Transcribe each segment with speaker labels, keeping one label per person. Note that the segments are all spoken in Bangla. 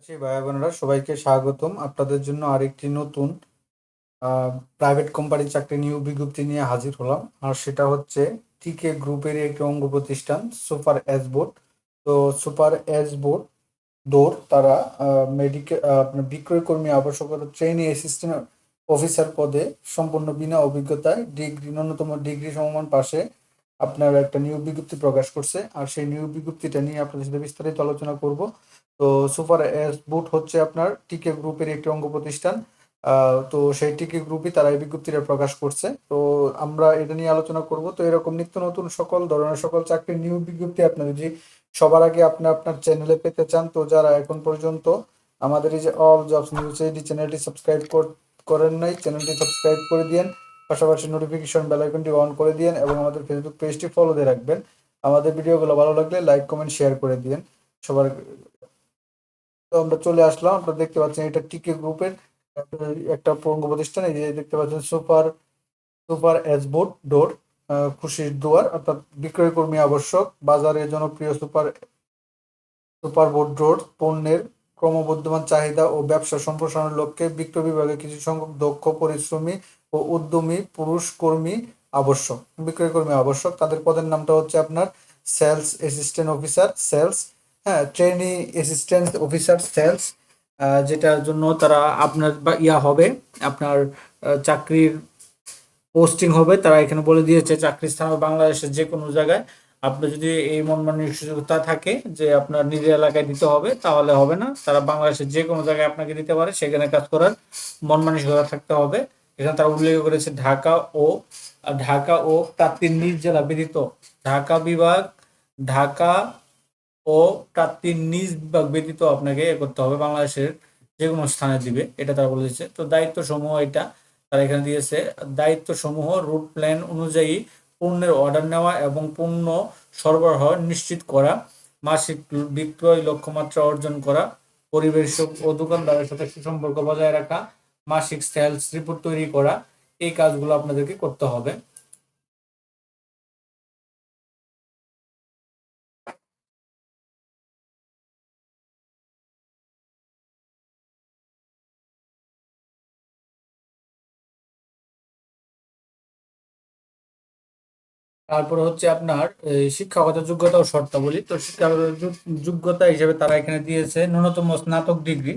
Speaker 1: ভাই বোনেরা সবাইকে স্বাগতম। আপনাদের জন্য আরেকটি নতুন প্রাইভেট কোম্পানির চাকরি নিয়োগ বিজ্ঞপ্তি নিয়ে হাজির হলাম। আর সেটা হচ্ছে টিকে গ্রুপের একটি অঙ্গ প্রতিষ্ঠান সুপার এস বোর্ড। তো সুপার এস বোর্ড দৌড় তারা মেডিকেল আপনার বিক্রয় কর্মী আবশ্যকতা ট্রেনি অ্যাসিস্ট্যান্ট অফিসার পদে সম্পূর্ণ বিনা অভিজ্ঞতায় ন্যূনতম ডিগ্রি সমমান পাশে আপনার একটা নিয়োগ বিজ্ঞপ্তি প্রকাশ করছে। আর সেই নিয়োগ বিজ্ঞপ্তিটা নিয়ে আপনাদের সাথে বিস্তারিত আলোচনা করব। তো সুপার এস বুট হচ্ছে আপনার টিকে গ্রুপের একটি অঙ্গ প্রতিষ্ঠান। তো সেই টিকে গ্রুপই তারা এই বিজ্ঞপ্তিটা প্রকাশ করছে। তো আমরা এটা নিয়ে আলোচনা করব। তো এরকম নিত্য নতুন সকল ধরনের সকল চাকরির নিয়োগ বিজ্ঞপ্তি আপনার যদি সবার আগে আপনি আপনার চ্যানেলে পেতে চান, তো যারা এখন পর্যন্ত আমাদের এই যে অল জবস নিউজ এই চ্যানেলটি সাবস্ক্রাইব করেন নাই, চ্যানেলটি সাবস্ক্রাইব করে দিয়েন। পাশাপাশি নোটিফিকেশন বেল আইকনটি অন করে দিয়েন এবং আমাদের ফেসবুক পেজটি ফলো দিয়ে রাখবেন। আমাদের ভিডিওগুলো ভালো লাগলে লাইক কমেন্ট শেয়ার করে দিয়েন সবার। তো আমরা চলে আসলাম, আপনারা দেখতে পাচ্ছেন এটা টিকে গ্রুপের একটা অঙ্গ প্রতিষ্ঠান। এই যে দেখতে পাচ্ছেন সুপার সুপার এসবোর্ড ডোর, খুশির দুয়ার, অর্থাৎ বিক্রয় কর্মী আবশ্যক। বাজারে জনপ্রিয় সুপার সুপার বোর্ড ডোর পণ্যের ক্রমবর্ধমান চাহিদা ও ব্যবসা সম্প্রসারণের লক্ষ্যে বিক্রয় বিভাগে কিছু সংখ্যক দক্ষ পরিশ্রমী ও উদ্যমী পুরুষ কর্মী আবশ্যক, বিক্রয় কর্মী আবশ্যক। তাদের পদের নামটা হচ্ছে আপনার সেলস অ্যাসিস্ট্যান্ট অফিসার সেলস, হ্যাঁ, ট্রেনি অ্যাসিস্ট্যান্ট অফিসার সেলস। যেটার জন্য তারা আপনার বা হবে আপনার চাকরির পোস্টিং হবে। তারা এখানে বলে দিয়েছে চাকরির স্থান হবে বাংলাদেশের যে কোনো জায়গায়। আপনার যদি এই মন মানসিকতা থাকে যে আপনার নিজের এলাকায় দিতে হবে, তাহলে হবে না। তারা বাংলাদেশের যে কোনো জায়গায় আপনাকে দিতে পারে, সেখানে কাজ করার মন মানসিকতা থাকতে হবে। এখানে তারা উল্লেখ করেছে ঢাকা ও তার ৩ নিজ জেলা ব্যতীত ঢাকা বিভাগ ঢাকা ও তার ৩ নিজ বিভাগ ব্যতীত আপনাকে করতে হবে, বাংলাদেশের যে কোনো স্থানে দিবে, এটা তারা বলে দিচ্ছে। তো দায়িত্ব সমূহ এটা তারা এখানে দিয়েছে। দায়িত্ব সমূহ রুট প্ল্যান অনুযায়ী পণ্যের অর্ডার নেওয়া এবং পণ্য সরবরাহ নিশ্চিত করা, মাসিক বিক্রয় লক্ষ্যমাত্রা অর্জন করা, পরিবেশক ও দোকানদারের সাথে সুসম্পর্ক বজায় রাখা, মাসিক সেলস রিপোর্ট তৈরি করা, এই কাজগুলো আপনাদেরকে করতে হবে। তারপরে হচ্ছে আপনার শিক্ষাগত যোগ্যতা ও শর্তাবলী। তো শিক্ষাগত যোগ্যতা হিসেবে তারা এখানে দিয়েছে ন্যূনতম স্নাতক ডিগ্রি।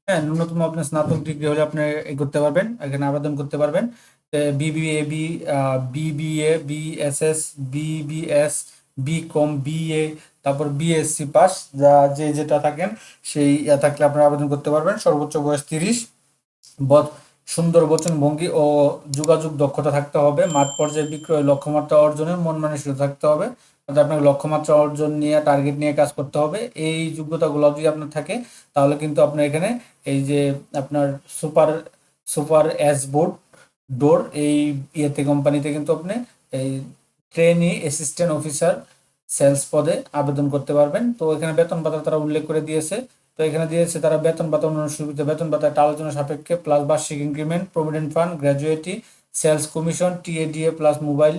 Speaker 1: হ্যাঁ, ন্যূনতম আপনার স্নাতক ডিগ্রি হলে আপনি করতে পারবেন, এখানে আবেদন করতে পারবেন। BBA BBA BSS BBS BCom BA, তারপর বিএসসি পাস, যেটা থাকেন সেই থাকলে আপনারা আবেদন করতে পারবেন। সর্বোচ্চ বয়স 30। সুন্দর বচনভঙ্গি ও যোগাযোগ দক্ষতা থাকতে হবে। মাঠ পর্যায়ে বিক্রয় লক্ষ্যমাত্রা অর্জনের মন মানসিকতা থাকতে হবে, অর্থাৎ আপনাকে লক্ষ্যমাত্রা অর্জন নিয়ে টার্গেট নিয়ে কাজ করতে হবে। এই যোগ্যতাগুলো যদি আপনার থাকে, তাহলে কিন্তু আপনার এখানে এই যে আপনার সুপার সুপার এস বোর্ড ডোর এই কোম্পানিতে কিন্তু আপনি এই ট্রেনি অ্যাসিস্ট্যান্ট অফিসার সেলস পদে আবেদন করতে পারবেন। তো এখানে বেতন ভাতা তারা উল্লেখ করে দিয়েছে। তো এখানে দিয়েছে তারা বেতন ভাতা অন্যান্য সুবিধা, বেতন ভাতা একটা আলোচনা সাপেক্ষে প্লাস বার্ষিক increment, provident fund, gratuity, sales commission, TA DA plus mobile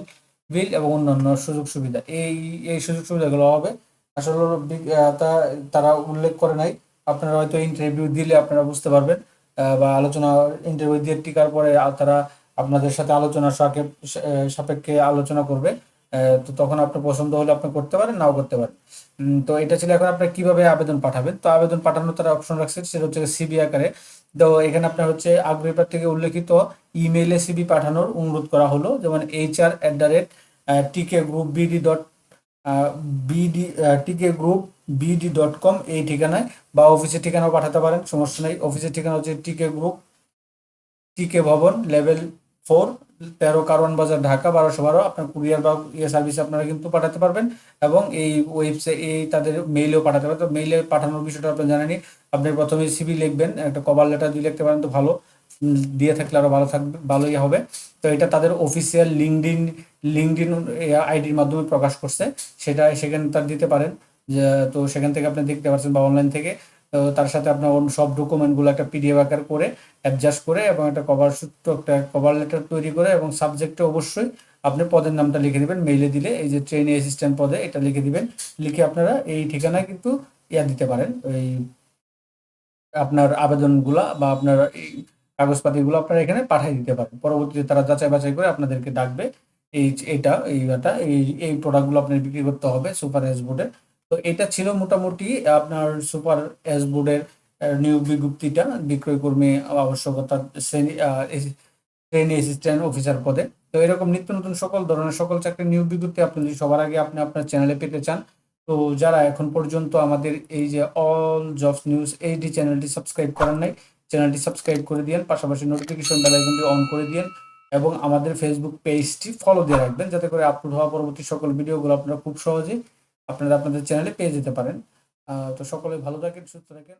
Speaker 1: bill এবং অন্যান্য সুযোগ সুবিধা। এই সুযোগ সুবিধাগুলো হবে। আসলে তারা উল্লেখ করে নাই। আপনারা হয়তো ইন্টারভিউ দিলে আপনারা বুঝতে পারবেন, বা আলোচনা ইন্টারভিউ দিয়ে টিকার পরে তারা আপনাদের সাথে আলোচনা সাপেক্ষে আলোচনা করবে। তো তখন আপনার পছন্দ হলে আপনি করতে পারেন, নাও করতে পারেন। তো এটা ছিল। এখন আপনার কিভাবে আবেদন পাঠাবেন? তো আবেদন পাঠানোর তারা অপশন রাখছে, সেটা হচ্ছে সিবি আকারে। তো এখানে আপনার হচ্ছে আগ্রহী প্রার্থীকে উল্লেখিত ইমেইলে সিবি পাঠানোর অনুরোধ করা হলো, যেমন HR@tk-group-bd বিডি tk-group-bd.com এই ঠিকানায়, বা অফিসের ঠিকানাও পাঠাতে পারেন, সমস্যা নেই। অফিসের ঠিকানা হচ্ছে টিকে ভবন লেভেল 4, 13 কারওয়ান বাজার, ঢাকা 1212। আপনার কুরিয়ার বা সার্ভিসে আপনারা কিন্তু পাঠাতে পারবেন, এবং এই ওয়েবসাইট তাদের মেইলেও পাঠাতে পারেন। তো মেইলে পাঠানোর বিষয়টা আপনি জানেনই। আপনি প্রথমে সিভি লিখবেন, একটা কভার লেটার দিয়ে লিখতে পারেন তো ভালো, দিয়ে থাকলে আরো ভালো থাকবে, ভালোই হবে। তো এটা তাদের অফিসিয়াল লিঙ্কডিন আইডির মাধ্যমে প্রকাশ করছে, সেখানে তার দিতে পারেন। যে তো সেখান থেকে আপনি দেখতে পাচ্ছেন, বা অনলাইন থেকে। তো তার সাথে আপনার সব ডকুমেন্টগুলো একটা পিডিএফ আকার করে অ্যাডজাস্ট করে, এবং একটা একটা কভার লেটার তৈরি করে, এবং সাবজেক্টে অবশ্যই আপনি পদের নামটা লিখে দিবেন। মেইলে দিলে এই যে ট্রেনি অ্যাসিস্ট্যান্ট পদে এটা লিখে দিবেন। লিখে আপনারা এই ঠিকানায় কিন্তু দিতে পারেন, ওই আপনার আবেদনগুলা বা আপনার এই কাগজপাতিগুলো আপনারা এখানে পাঠিয়ে দিতে পারেন। পরবর্তীতে তারা যাচাই বাছাই করে আপনাদেরকে ডাকবে। এই প্রোডাক্টগুলো আপনার বিক্রি করতে হবে সুপার অ্যাশবোর্ডে। তো এটা ছিল মোটামুটি আপনার সুপার অ্যাশবোর্ডের নিয়োগ বিজ্ঞপ্তিটা, বিক্রয় কর্মী আবশ্যকতা, ট্রেনি অ্যাসিস্ট্যান্ট অফিসার পদে। তো এরকম নিত্য নতুন সকল ধরনের সকল চাকরির নিয়োগ বিজ্ঞপ্তি আপনি যদি সবার আগে আপনি আপনার চ্যানেলে পেতে চান, তো যারা এখন পর্যন্ত আমাদের এই যে অল জবস নিউজ এইচডি চ্যানেলটি সাবস্ক্রাইব করেন নাই, চ্যানেলটি সাবস্ক্রাইব করে দিয়েন, পাশাপাশি নোটিফিকেশন বেল আইকনটি অন করে দিয়েন এবং আমাদের ফেসবুক পেজটি ফলো দিয়ে রাখবেন, যাতে করে আপলোড হওয়া পরবর্তী সকল ভিডিওগুলো আপনারা খুব সহজেই আপনারা আপনাদের চ্যানেলে পেয়ে যেতে পারেন। তো সকলে ভালো থাকেন, সুস্থ থাকেন।